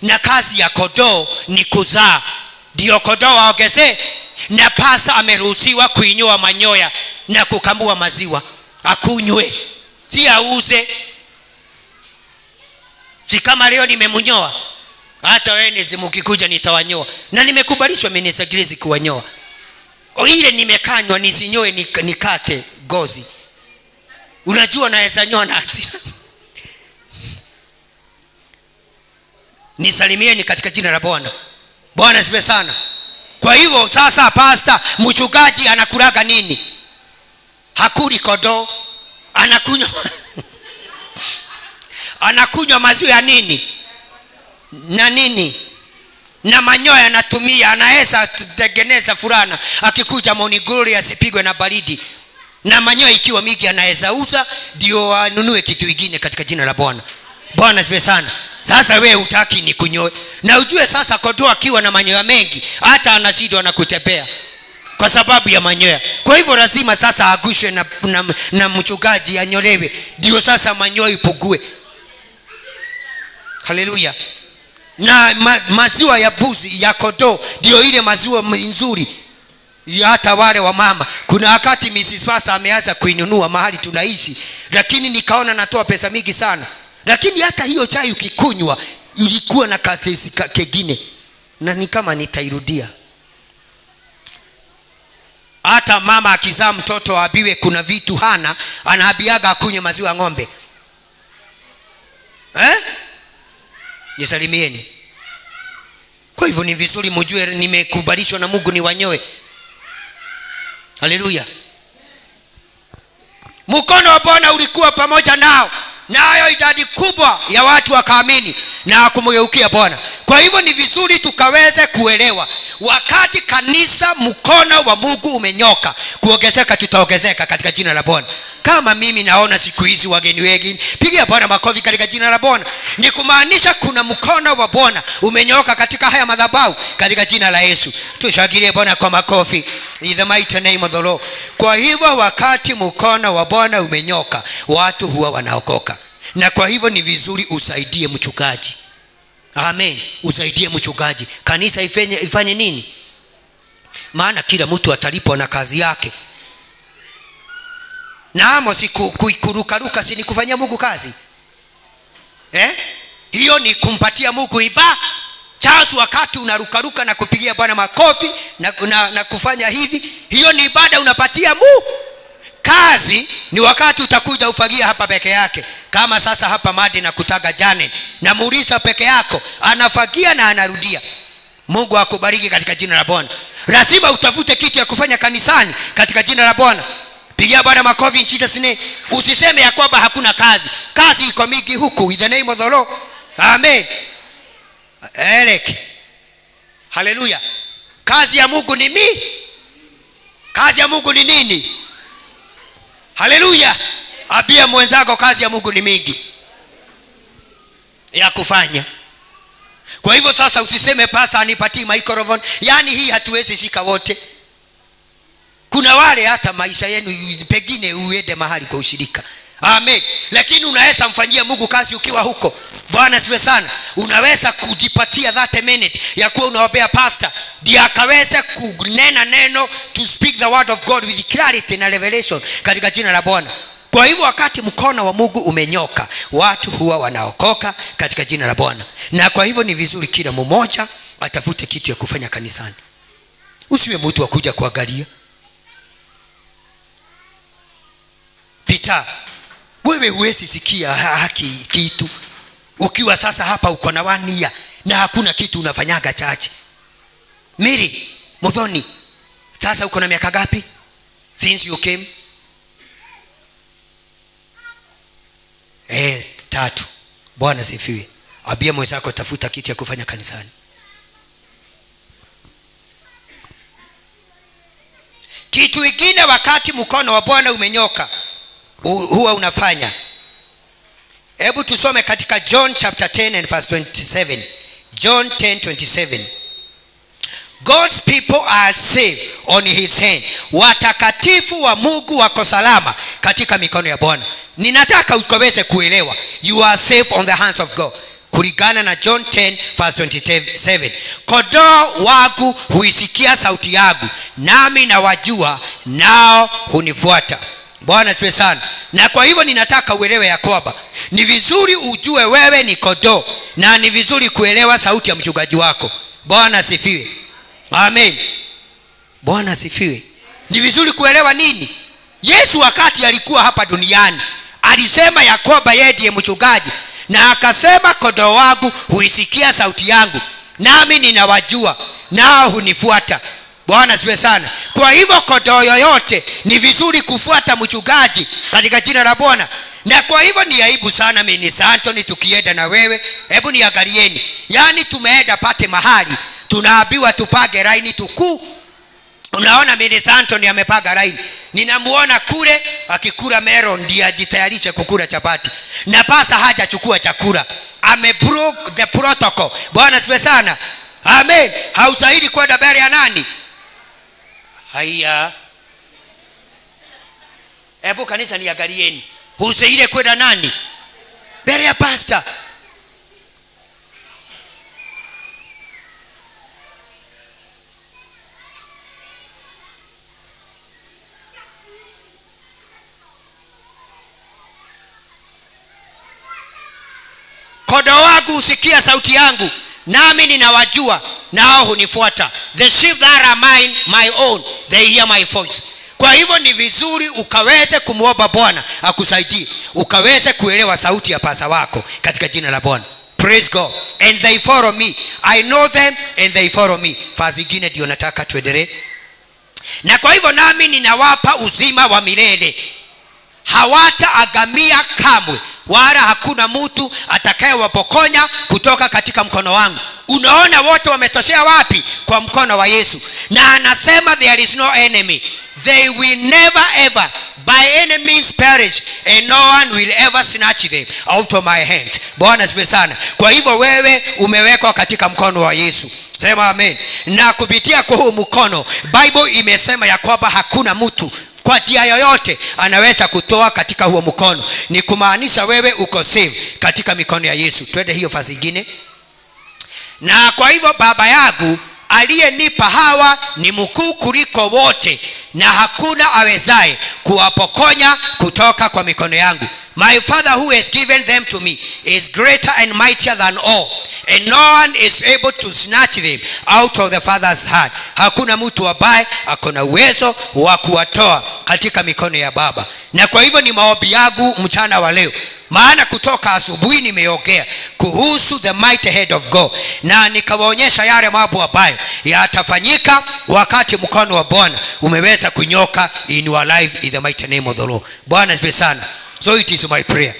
Na kazi ya kondoo ni kuzaa. Ndio kondoo waongezee. Na pasa ameruhusiwa kuinyoa manyoya na kukamua maziwa. Akunywe. Si auze. Si kama leo nimemunyoa, hata wewe mkikuja nitawanyoa. Na nimekubalishwa minister Grace kuwanyoa. Ile nimekanywa nisinyoe nikate gozi. Unajua naweza nyoa nasi. Nisalimieni katika jina la Bwana. Bwana asifiwe sana. Kwa hivyo sasa pastor, mchungaji anakulaga nini? Hakuli kondoo, anakunywa maziwa ya nini? Na nini? Na manyoya anatumia, anaweza kutengeneza fulana akikuja Mount Glory asipigwe na baridi. Na manyoya ikiwa mingi anaweza uza ndio anunue kitu kingine katika jina la Bwana. Bwana asifiwe sana. Sasa wewe hutaki ni kunyoe. Na ujue sasa kondoo akiwa na manyoya mengi hata anashindwa na kutembea kwa sababu ya manyoya. Kwa hivyo lazima sasa agushwe na mchungaji anyolewe ndio sasa manyoya ipungue. Haleluya. Na maziwa ya buzi ya kondoo ndio ile maziwa nzuri. Hata wale wa mama, kuna wakati Mrs. Pastor ameanza kuinunua mahali tunaishi, lakini nikaona natoa pesa mingi sana. Lakini hata hiyo chai ukikunywa ilikuwa na kasisi kingine, na ni kama nitairudia. Hata mama akizaa mtoto abiwe kuna vitu hana, anaambiaga akunywe maziwa ya ng'ombe. Nisalimieni. Kwa hivyo ni vizuri mjue nimekubalishwa na Mungu ni wanyoe. Haleluya. Mkono wa Bwana ulikuwa pamoja nao, nayo idadi kubwa ya watu wakaamini na kumgeukia Bwana. Kwa hivyo ni vizuri tukaweze kuelewa, wakati kanisa mkono wa Mungu umenyoka, kuongezeka tutaongezeka katika jina la Bwana. Kama mimi naona siku hizi wageni wengi, pigia Bwana makofi katika jina la Bwana. Ni kumaanisha kuna mkono wa Bwana umenyoka katika haya madhabahu katika jina la Yesu. Tushangilie Bwana kwa makofi. In the mighty name of the Lord. Kwa hivyo wakati mkono wa Bwana umenyoka, watu huwa wanaokoka. Na kwa hivyo ni vizuri usaidie mchungaji. Amen. Usaidie mchungaji. Kanisa ifanye nini? Maana kila mtu atalipwa na kazi yake. Na amo si kurukaruka, si ni kufanyia Mungu kazi. Hiyo ni kumpatia Mungu Charles, wakati unarukaruka na kupigia Bwana makofi na kufanya hivi, hiyo ni ibada unapatia Mungu. Kazi ni wakati utakuja ufagia hapa peke yake. Kama sasa hapa Madi na kutaga Janet na Murisa peke yako, anafagia na anarudia. Mungu akubariki katika jina la Bwana. Lazima utafute kitu ya kufanya kanisani katika jina la Bwana. Pigia Bwana makofi in Jesus name. Usiseme ya kwamba hakuna kazi. Kazi iko mingi huku in the name of the Lord. Amen. Elek. Hallelujah. Kazi ya Mungu ni kazi ya Mungu ni nini? Hallelujah. Abia mwenzako kazi ya Mungu ni mingi ya kufanya. Kwa hivyo sasa usiseme pasa anipatie microphone. Yaani hii hatuwezi shika wote. Kuna wale hata maisha yenu pengine uende mahali kwa ushirika. Amen. Lakini unaweza mfanyia Mungu kazi ukiwa huko. Bwana asifiwe sana. Unaweza kujipatia 30 minutes ya kuwa unaombea pastor, ndiye akaweza kunena neno, to speak the word of God with clarity na revelation katika jina la Bwana. Kwa hivyo wakati mkono wa Mungu umenyoka, watu huwa wanaokoka katika jina la Bwana. Na kwa hivyo ni vizuri kila mmoja atafute kitu ya kufanya kanisani. Usiwe mtu wa kuja kuangalia. Peter, wewe huwezi sikia haki kitu. Ukiwa sasa hapa uko na 1 year na hakuna kitu unafanyaga chache. Mary Muthoni, sasa uko na miaka gapi since you came? 3. Bwana sifiwe. Abia mwenzako tafuta kitu ya kufanya kanisani. Kitu kingine wakati mkono wa Bwana umenyoka huwa unafanya. Hebu tusome katika John chapter 10 and verse 27. John 10:27. God's people are safe on his hand. Watakatifu wa Mungu wako salama katika mikono ya Bwana. Ninataka ukaweze kuelewa, you are safe on the hands of God. Kulingana na John 10 verse 27. Kondoo wangu huisikia sauti yangu, nami nawajua, nao hunifuata. Bwana asifiwe sana. Na kwa hivyo ninataka uelewe ya kwamba ni vizuri ujue wewe ni kondoo, na ni vizuri kuelewa sauti ya mchungaji wako. Bwana asifiwe. Amen. Bwana asifiwe. Ni vizuri kuelewa nini? Yesu wakati alikuwa hapa duniani alisema ya kwamba yeye ndiye mchungaji, na akasema kondoo wangu huisikia sauti yangu, nami ninawajua, nao hunifuata. Bwana asifiwe sana. Kwa hivyo kondoo yoyote ni vizuri kufuata mchungaji katika jina la Bwana. Na kwa hivyo ni aibu sana mimi Anthony tukienda na wewe, hebu niangalieni. Yaani tumeenda pate mahali tunaambiwa tupage line tukuu. Unaona mimi Anthony amepaga line. Ninamuona kule akikula melon ndiye ajitayarishe kukula chapati. Na pasa hajachukua chakula. Broke the protocol. Bwana asifiwe sana. Amen. Haustahili kwenda mbele ya nani? Haya. Hebu kanisa niangalieni. Haustahili kwenda nani? Mbele ya pastor. Kondoo wangu husikia sauti yangu, nami ninawajua, nao hunifuata. The sheep that are mine, my own, they hear my voice. Kwa hivyo ni vizuri ukaweze kumuomba Bwana akusaidie, ukaweze kuelewa sauti ya pasa wako katika jina la Bwana. Praise God. And they follow me. I know them and they follow me. Fasi nyingine ndio nataka tuendelee. Na kwa hivyo nami ninawapa uzima wa milele. Hawataagamia kamwe, wala hakuna mtu atakayewapokonya kutoka katika mkono wangu. Unaona wote wametoshea wapi? Kwa mkono wa Yesu. Na anasema there is no enemy. They will never ever by any means perish, and no one will ever snatch them out of my hands. Bwana asifiwe sana. Kwa hivyo wewe umewekwa katika mkono wa Yesu. Sema amen. Na kupitia kwa huu mkono, Bible imesema ya kwamba hakuna mtu kwa njia yoyote anaweza kutoa katika huo mkono. Ni kumaanisha wewe uko safe katika mikono ya Yesu. Twende hiyo fasi nyingine. Na kwa hivyo baba yangu aliyenipa hawa ni mkuu kuliko wote, na hakuna awezaye kuwapokonya kutoka kwa mikono yangu. My Father who has given them to me is greater and mightier than all, and no one is able to snatch them out of the Father's hand. Hakuna mtu ambaye akona uwezo wa kuwatoa katika mikono ya Baba. Na kwa hivyo ni maombi yangu mchana wa leo, maana kutoka asubuhi nimeongea kuhusu the mighty head of God, na nikawaonyesha yale mambo ambayo yatafanyika wakati mkono wa Bwana umeweza kunyoka in your life in the mighty name of the Lord. Bwana asifiwe sana. So it is my prayer,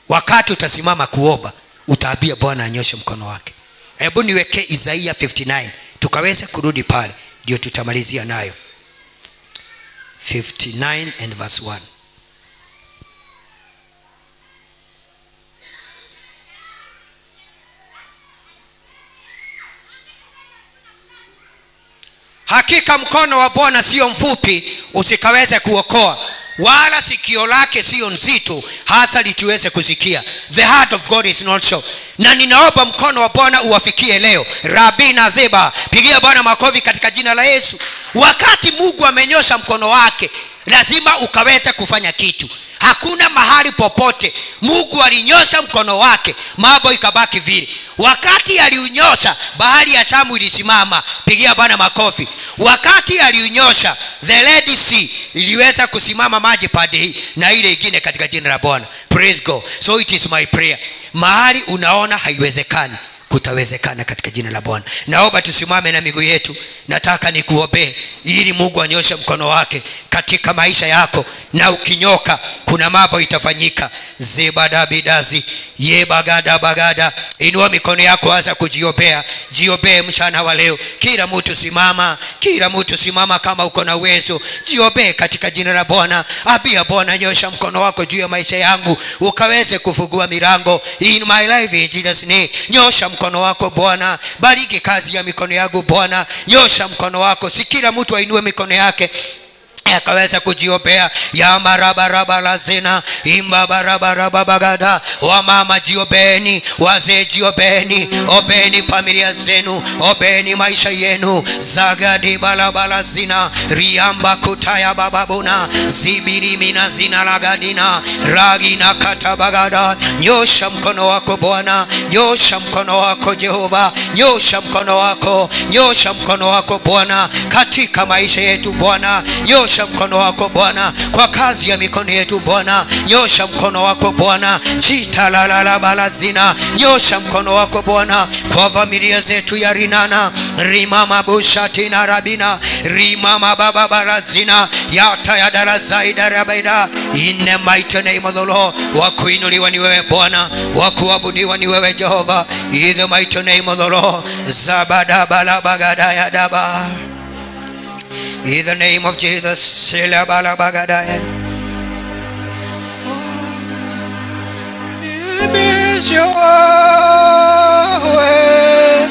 wakati utasimama kuomba utaambia Bwana anyoshe mkono wake. Hebu niweke Isaiah 59 tukaweze kurudi pale, ndio tutamalizia nayo. 59 and verse 1. Hakika mkono wa Bwana sio mfupi usikaweze kuokoa, wala sikio lake sio nzito hasa lituweze kusikia. The heart of God is not short. Na ninaomba mkono wa Bwana uwafikie leo. Rabina Zeba, pigia Bwana makofi katika jina la Yesu. Wakati Mungu amenyosha mkono wake, lazima ukaweze kufanya kitu. Hakuna mahali popote Mungu alinyosha mkono wake mambo ikabaki vile. Wakati aliunyosha, bahari ya Shamu ilisimama. Pigia Bwana makofi. Wakati aliunyosha, the Red Sea iliweza kusimama maji pande hii na ile nyingine katika jina la Bwana. Praise God. So it is my prayer, mahali unaona haiwezekani kutawezekana katika jina la Bwana. Naomba tusimame na miguu yetu. Nataka nikuombee ili Mungu anyoshe mkono wake katika maisha yako, na ukinyoka kuna mambo itafanyika. Zebada bidazi yebagada bagada. Inua mikono yako, anza kujiombea. Jiombee mchana wa leo. Kila mtu simama, kila mtu simama kama uko na uwezo. Jiombee katika jina la Bwana. Ambia Bwana, nyosha mkono wako juu ya maisha yangu ukaweze kufungua milango in my life in Jesus name. Nyosha mkono wako Bwana, bariki kazi ya mikono yangu Bwana. Nyosha mkono wako. Si kila mtu ainue mikono yake akaweza kujiombea. Ya marabaraba lazina imba barabaraba bagada. Wa mama jiobeni, wazee jiobeni, obeni familia zenu, obeni maisha yenu. Zagadi balabala zina riamba kutaya bababuna zibiri mina zina lagadina ragina kata bagada. Nyosha mkono wako Bwana, nyosha mkono wako Jehova, nyosha mkono wako, nyosha mkono wako Bwana katika maisha yetu Bwana. Nyosha mkono wako Bwana kwa kazi ya mikono yetu Bwana. Nyosha mkono wako Bwana. Chita la la la balazina. Nyosha mkono wako Bwana kwa familia zetu ya Rinana, Rimama Bushatina Rabina, Rimama Baba Barazina, Yata ya Darazaida Rabaida. In the mighty name of the Lord. Wakuinuliwa ni wewe Bwana, wakuabudiwa ni wewe Jehova. In the mighty name of the Lord. Zabada bala bagada ya daba. In the name of Jesus, Selabala Bagadaya. Is your way,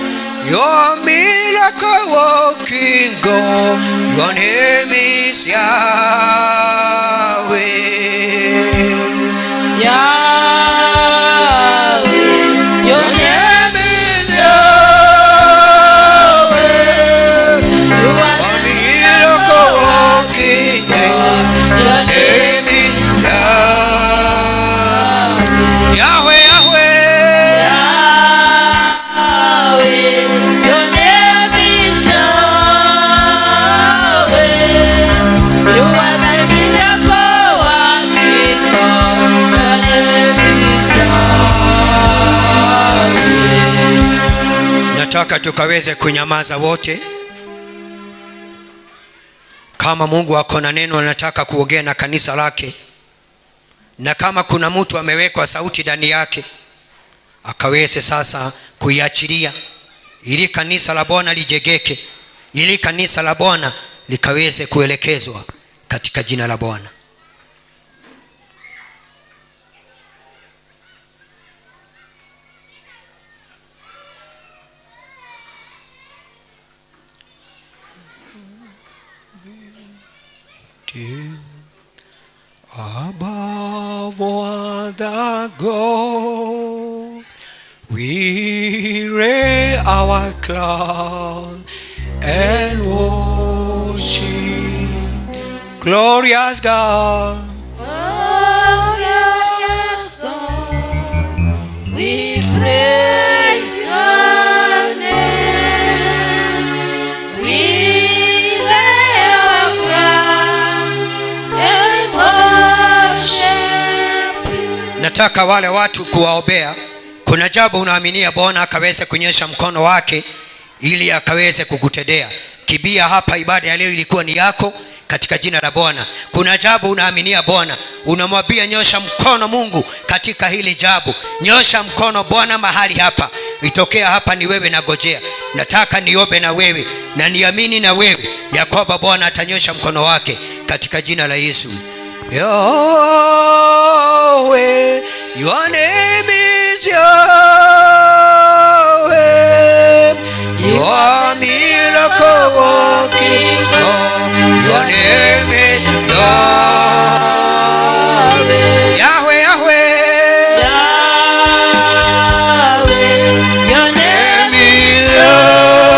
your miracle working God. Your name is Yahweh. Yahweh. Your name is Yahweh. You are your name is Yahweh. Yahweh, Yahweh. Yahweh. Your name is Yahweh. You are the miracle working God. Your name is Yahweh. Nataka tukaweze kunyamaza wote. Kama Mungu ako na neno anataka kuongea na kanisa lake, na kama kuna mtu amewekwa sauti ndani yake, akaweze sasa kuiachilia ili kanisa la Bwana lijegeke, ili kanisa la Bwana likaweze kuelekezwa katika jina la Bwana. Above all the gold, we raise our crown and worship. Glorious God, glorious God, we praise you. Nataka wale watu kuwaombea. Kuna jambo unaaminia Bwana akaweze kunyesha mkono wake ili akaweze kukutendea. Kibia hapa, ibada ya leo ilikuwa ni yako katika jina la Bwana. Kuna jambo unaaminia Bwana, unamwambia nyosha mkono Mungu katika hili jambo. Nyosha mkono Bwana mahali hapa. Itokea hapa ni wewe nagojea. Nataka niombe na wewe na niamini na wewe ya kwamba Bwana atanyosha mkono wake katika jina la Yesu. Yahweh, your name is Yahweh. You are miracle working God. Your name is Yahweh. Yahweh, Yahweh. Yahweh, your name is Yahweh.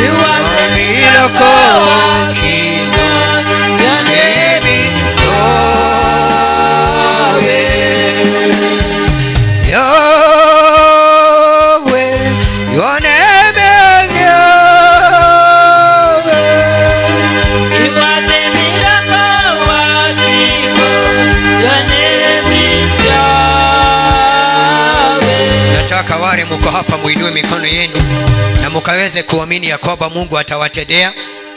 You are the Miracle working God. Your name Name is Yahweh. Yahweh, your name is Yahweh. You are the miracle working God. Your name is Yahweh. Nataka wale mko hapa muinue mikono yenu na mkaweze kuamini ya kwamba Mungu atawatendea.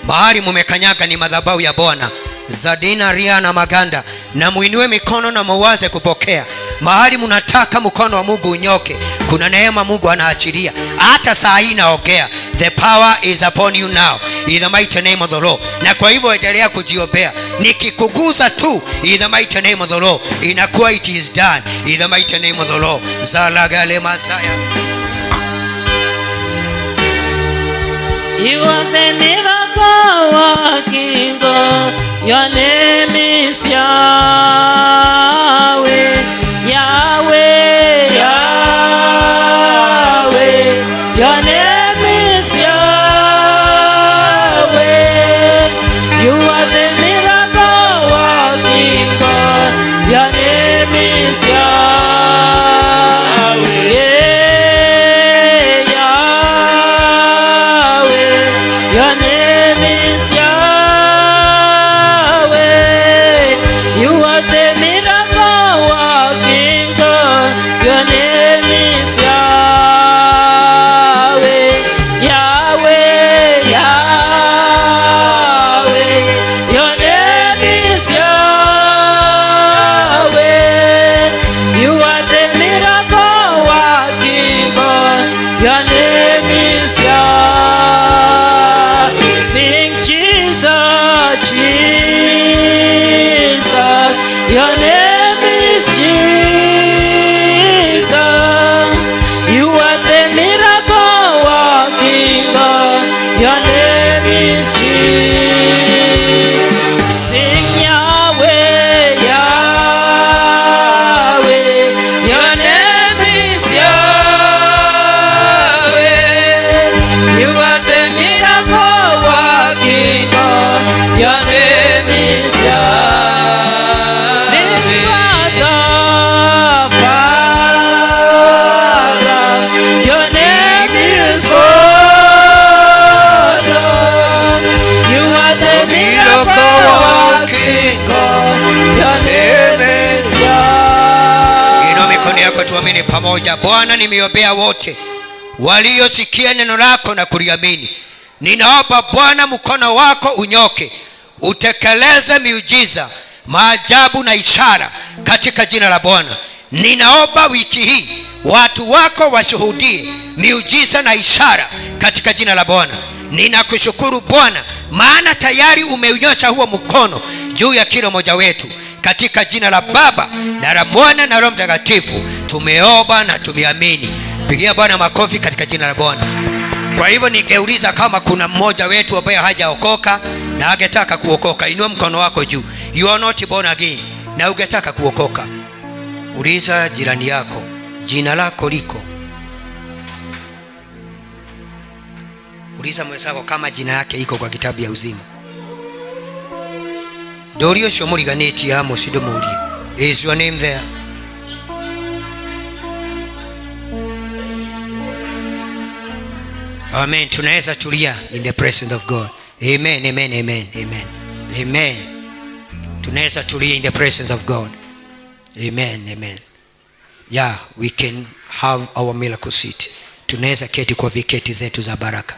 Mahali mumekanyaga ni madhabahu ya Bwana. Zadina, Ria na Maganda, na muinue mikono na muwaze kupokea. Mahali mnataka mkono wa Mungu unyoke, kuna neema Mungu anaachilia. Hata saa hii naongea, the power is upon you now in the mighty name of the Lord. Na kwa hivyo endelea kujiombea. Nikikuguza tu in the mighty name of the Lord, inakuwa it is done in the mighty name of the Lord. Zalagale Masaya. You are the miracle working God. Your name is Yahweh. Yahweh, Yahweh. Your name is Yahweh. You are the miracle working God. Your name is Yahweh. Yahweh. Your name is Yahweh. You are the miracle working God. Your name is Yahweh. Yahweh, Yahweh. Your name is Yahweh. You are the miracle working God. Your name is Yahweh. Sing Jesus, Jesus. Your name is Jesus. You are the miracle working God. Your name is Jesus. Sing Yahweh, Yahweh. Your name is Yahweh. You are the miracle working God. Your name is Yahweh. Sing Father, Father. Your name is Father. You are the miracle working God. Your name is Yahweh. Inua mikono yako tuamini pamoja. Bwana, nimeombea wote waliosikia neno lako na kuliamini. Ninaomba Bwana mkono wako unyoke, utekeleze miujiza, maajabu na ishara katika jina la Bwana. Ninaomba wiki hii watu wako washuhudie miujiza na ishara katika jina la Bwana. Ninakushukuru Bwana, maana tayari umeunyosha huo mkono juu ya kila mmoja wetu katika jina la Baba na la Mwana na Roho Mtakatifu. Tumeomba na tumeamini. Pigia Bwana makofi katika jina la Bwana. Kwa hivyo ningeuliza kama kuna mmoja wetu ambaye hajaokoka na angetaka kuokoka. Inua mkono wako juu. You are not born again na ungetaka kuokoka. Uliza jirani yako, jina lako liko? Uliza mwenzako kama jina yake iko kwa kitabu ya uzima. Dorio shomuriganeti ya mosidomuri. Is your name there? Amen. Tunaweza tulia in the presence of God. Amen, amen, amen, amen, amen. Tunaweza tulia in the presence of God. Amen, amen. Yeah, we can have our miracle seat. Tunaweza keti kwa viketi zetu za baraka.